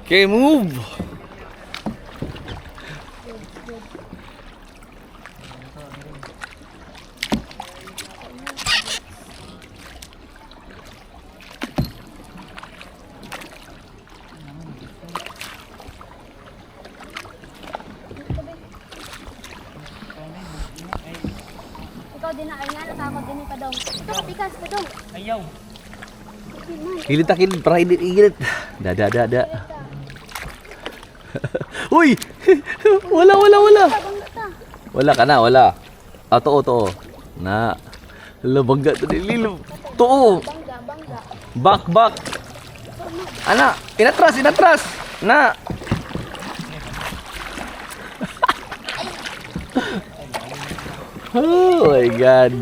Okay, move. Ikaw din na, ay nga, natakot din ka daw. Ito ka, tikas ka daw. Ayaw. Kilit ta kilit, para ilit. Da. Uy! Wala. Bangga ta. Wala ka na, wala. Ah, too. Na. Hala, bangga to nililo. Too. Bangga. Back. Ana, inatras. Na. Oh my God.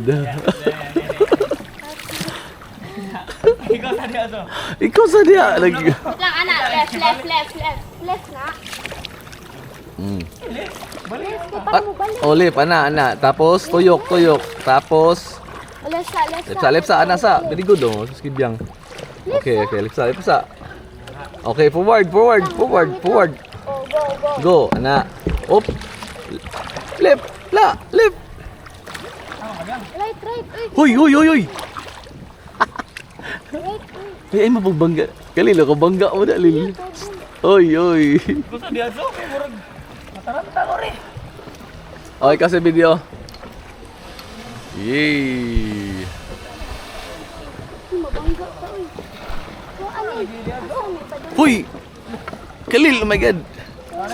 Ikaw sa diya so. Ikaw sa diya. Wait lang, anak. Left na. Balik. Paano mo balik? Olip, ana. Tapos, tuyok. Tapos, Left lipsa, ana sa. Very good, oh. Skidyang. Okay, lipsa. Okay, forward. Oh, go. Go, ana. Up. Lip. Right. Uy, Hoy. right. Ay, mapagbangga. Kalilo, kabangga mo na, Lil. Oy. Ikaw sa diya so. Kaya murag. Mataranta ko rin. Okay, kasi video. Yay! Mabangga ka, uy. Ano? Asan may padung? Huy! Kalil, oh my God.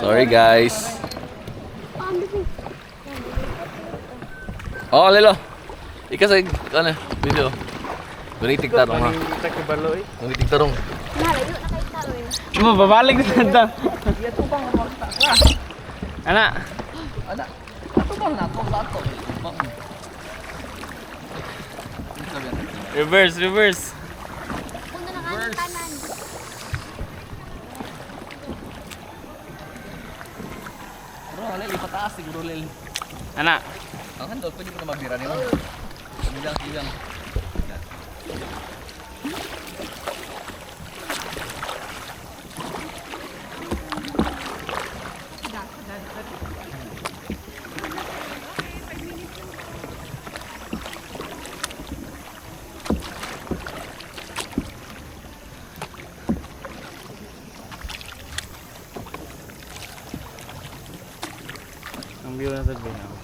Sorry, guys. Ano ba? Oh, Lilo. Ikasay, ano, video. Bunitik tarong, ha? Kita ke balo eh. Bunitik tarong. Nalayo na kayo tao eh. Babalik na ta. Ana. Ito bang nato? Reverse. Una na nga ng kanan. Bro, Lil, ipataas siguro, Lil. Ana. Ang handle, pwede mo na mabira niyo. Sigang. Ang view na sabi na.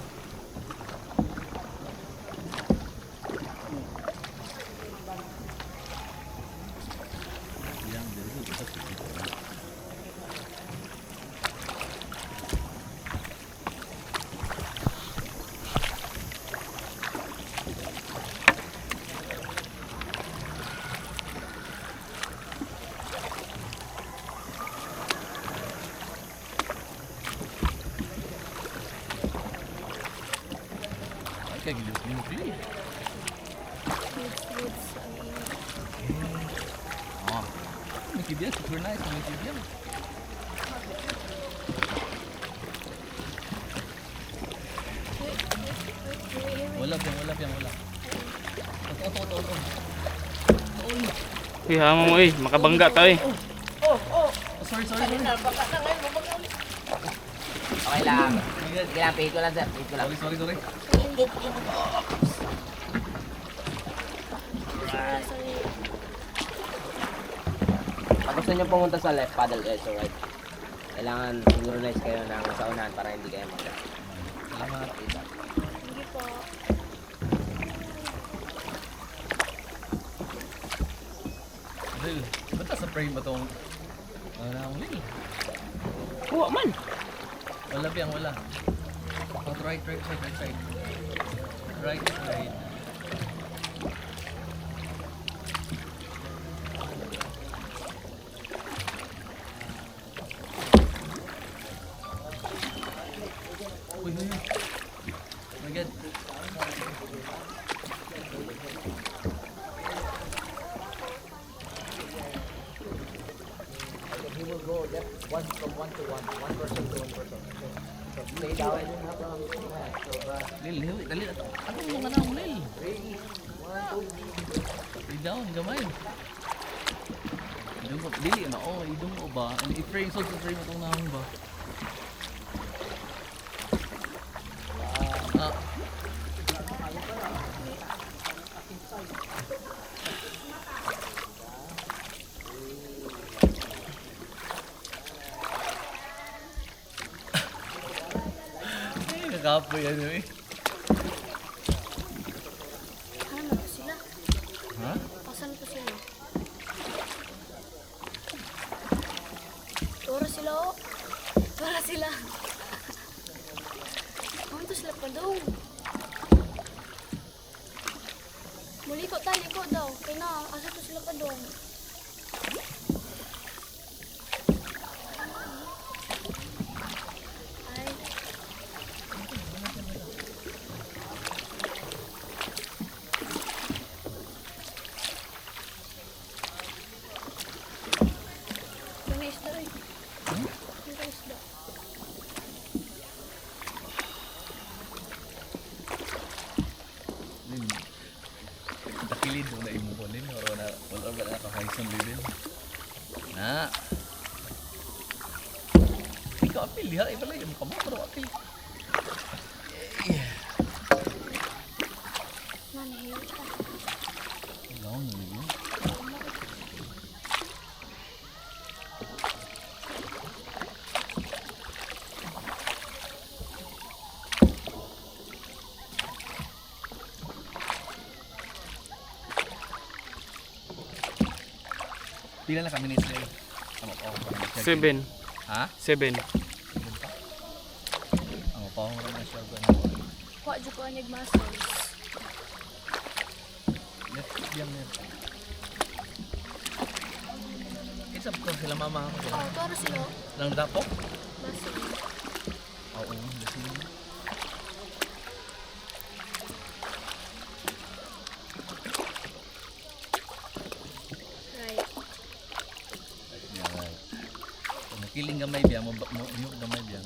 Kayak gini pilih. Oh, Mickey dia super nice, Mickey dia. Wala. Oto. Hama mo eh, makabangga ta eh. Sorry. Okay lang. Sige lang, pihit ko lang sir. Sorry. Pag gusto nyo pumunta sa left, paddle guys, alright. Kailangan synchronize kayo ng sa unahan para hindi kayo magka. Salamat. Sige po. Lil, ba't sa frame ba tong? Lil. Kuha man. Wala. Oh, right side. Right side. Uy. Oh my God. He will go just one to one person to one person. So stay down and have Lil, dali na to. Ano yung ano mo, Lil? 3, 1, 2. Stay down, gamay. Dungo, dili na, oh, idungo ba? Ano, i-frame, so i-frame itong nahong ba? Ah. Kakapoy ano eh. Ano na to sila? Ha? Asan to sila? Tora sila oh. Tora sila. Ano to sila pa daw? Muli ko tali ko daw. Kaya na, asa to sila pa daw? Ay. May isda eh. May isda. Lin. Takilid mo na imong ko lin, wala ba nakakaisang lin. Na. Ikaw apil ha, iba lang yung kamay pero apil. Nanahiyot ka. Ano na yun? Pila na kami ni Slay? Ano pa ako? 7. Ha? 7. Ano pa ako na siya ba? Kuha dyan ko anyag muscles. Let's yan yan. Isap ko sila mama ko. Oh, tora sila. Lang dapo? Muscles. Oo, lasing. Right. Alright. Kiling gamay biya, mo gamay biya.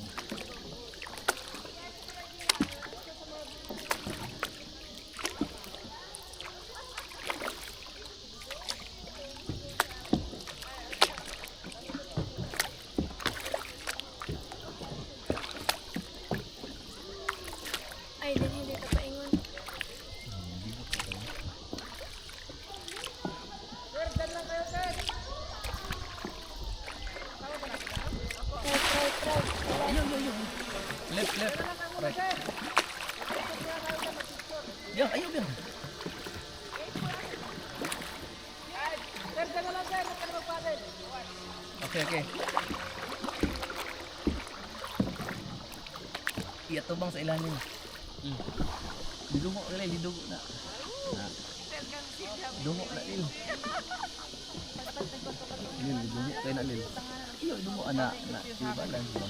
Ay, din hindi ka paingon. Try. Left. Right. Yan, ayaw yan. Okay. Iatubang sa ilalim. Didungo na. Dungo na lil. Lil, dungo kayo na lil. Iyo, dungo na. Iba lang ba?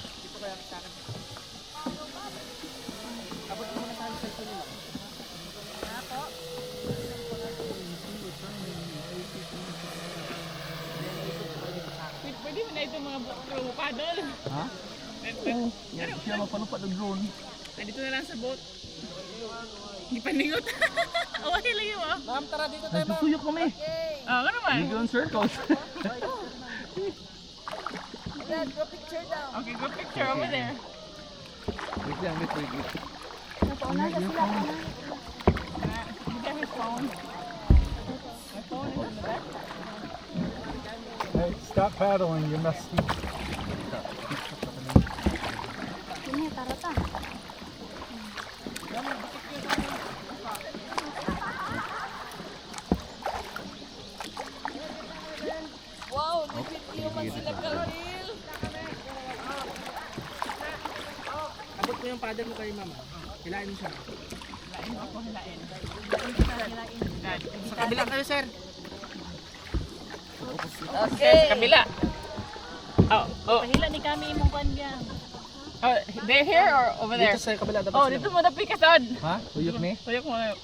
Pwede mo na ito mga paddle. Ha? Oo. Yan, siya magpalupat ng drone. Dito na lang sa boat. Hindi paningot. Okay lang yun ah. Ma'am, tara dito tayo, ma'am. Nagsusuyok kami. Ah, ano ba? Bigyan circles. Go picture down. Okay, go picture over there. Wait lang, wait. Napauna ka sila. You got his phone. My phone is in the back. Hey, stop paddling, you must speak. Ini tarata. Wow, nag-video man sila Karil. Abot mo yung paddle mo kay mama. Hilain mo siya. Hilain mo ako, hilain. Sa kabila kayo, sir. Okay, sa kabila. Oh. Pahila ni kami imong kwan diyan. Oh, they're here or over there? Dito sa kabila dapat Oh, sila. dito mo na pikasad. Ha? Tuyok ni? Tuyok mo na.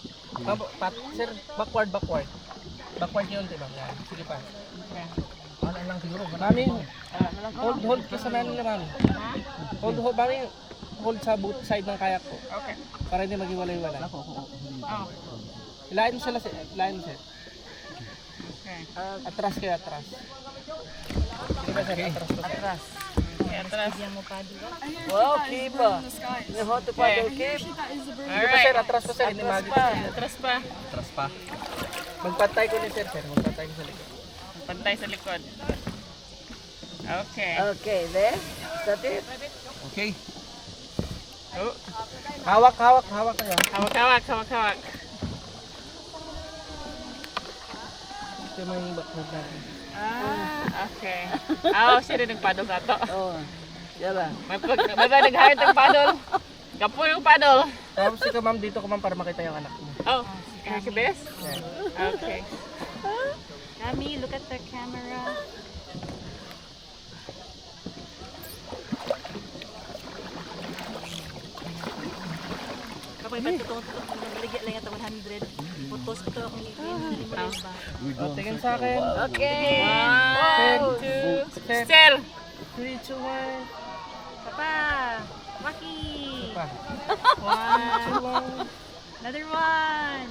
Sir, backward. Backward yun, diba? Yan. Sige pa. Okay. Ano lang siguro. Mami, hold ka sa namin naman. Hold, mami, hold sa boot side ng kayak ko. Okay. Para hindi maghiwalay-walay. Oh. Hilain mo sila, hilain mo sir. Okay. Atras kayo, atras. Sige ba sir, atras po. Atras. Okay, atras. Wow, keep. You know how to paddle, keep. Alright. Atras po sir, Atras pa. Atras pa. Atras pa. Magpantay ko ni sir, magpantay ko sa likod. Pantay sa likod. Okay. Okay, then, is that it? Okay. Oh. Hawak kayo. Hawak. Ito yung mga background natin. Okay. Oh, siya rin nagpaddle ka to. Oo. Yala. May ba nag-hire ng paddle? Kapo yung paddle. Tapos ikaw ma'am, dito ko ma'am para makita yung anak mo. Oh, si Bes? Okay. Kami, look at the camera. Kapag ba't ito, nabaligyan lang ito 100. Putos ito akong hindi ba? Tingin sa akin. Okay. 1, 2, Set. still. 3, 2, 1. Papa! Maki! Pa. 1. Another one!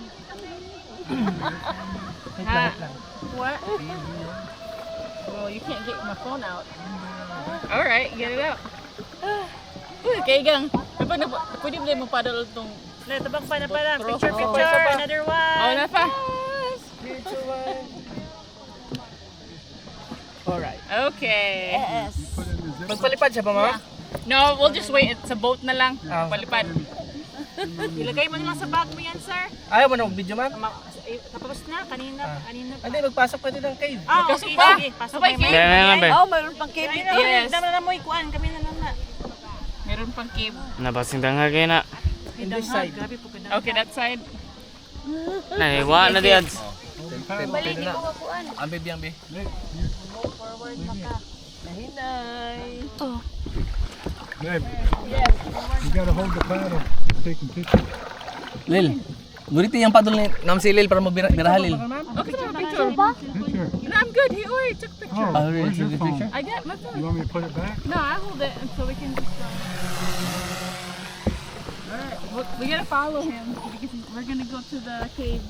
Wait lang. What? Well, you can't get my phone out. Alright, get it out. Uy, kaigang. Pwede ba mo paddle itong... Tabang pa na pala. Throw. Picture, Oh, picture! isa pa. Another one! Oh, na pa. 3, 2, 1. Alright. Okay. Yes! Magpalipad siya ba ma'am? No, we'll just wait. It's a boat na lang. Ah. Palipad. Ilagay mo na lang sa bag mo yan, sir. Ayaw mo na mag-video ma'am? Tapos na, kanina pa. Hindi, magpasok pwede ng cave. Ah, Magpasok okay, pa. sige. Pasok Sabay, may cave. Oh, mayroon pang cave. Yes. Dama na mo ikuan. Kami na lang na. Meron pang cave. Nabasing tanga kayo na. In this side. Grabe po ka na. Okay, that side. Naiwa na di ads. Balik, di ko makuan. Ambe biyang be. Forward na ka. Babe, you gotta hold the paddle. Taking pictures. Lil. Guriti yung paddle ni Nam si Lil para magbiraha Lil. Okay, take a picture. Picture. No, I'm good. He already took a picture. Oh, really? where's your Take a phone? picture? I got my You phone. want me to put it back? No, I hold it so we can just. Alright, we gotta follow him because we're gonna go to the cave.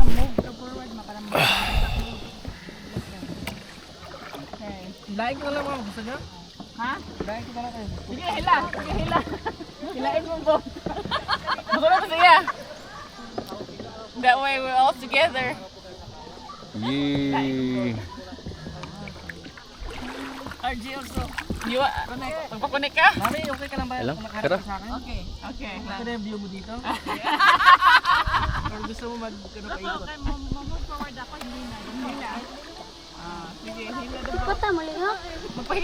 Move ka forward, makaramdam sa cave. Okay. Laik ko na lang ma'am. Gusto niyo? Ha? Laik ko na lang kayo. Sige, hila. Sige, hila. Hilain mo po. Magulo ko siya. That way we're all together. Yee. RG also. You magpakunik ka? Mami, okay ka lang ba? Hello? Kung nakaharap Tara. ka sa akin? Okay. Okay. Okay na yung view mo dito? Or gusto mo mag-paikot? Move forward ako. Hindi na. Hila. Sige, hila. Ipata mo, lingaw. Magpahila.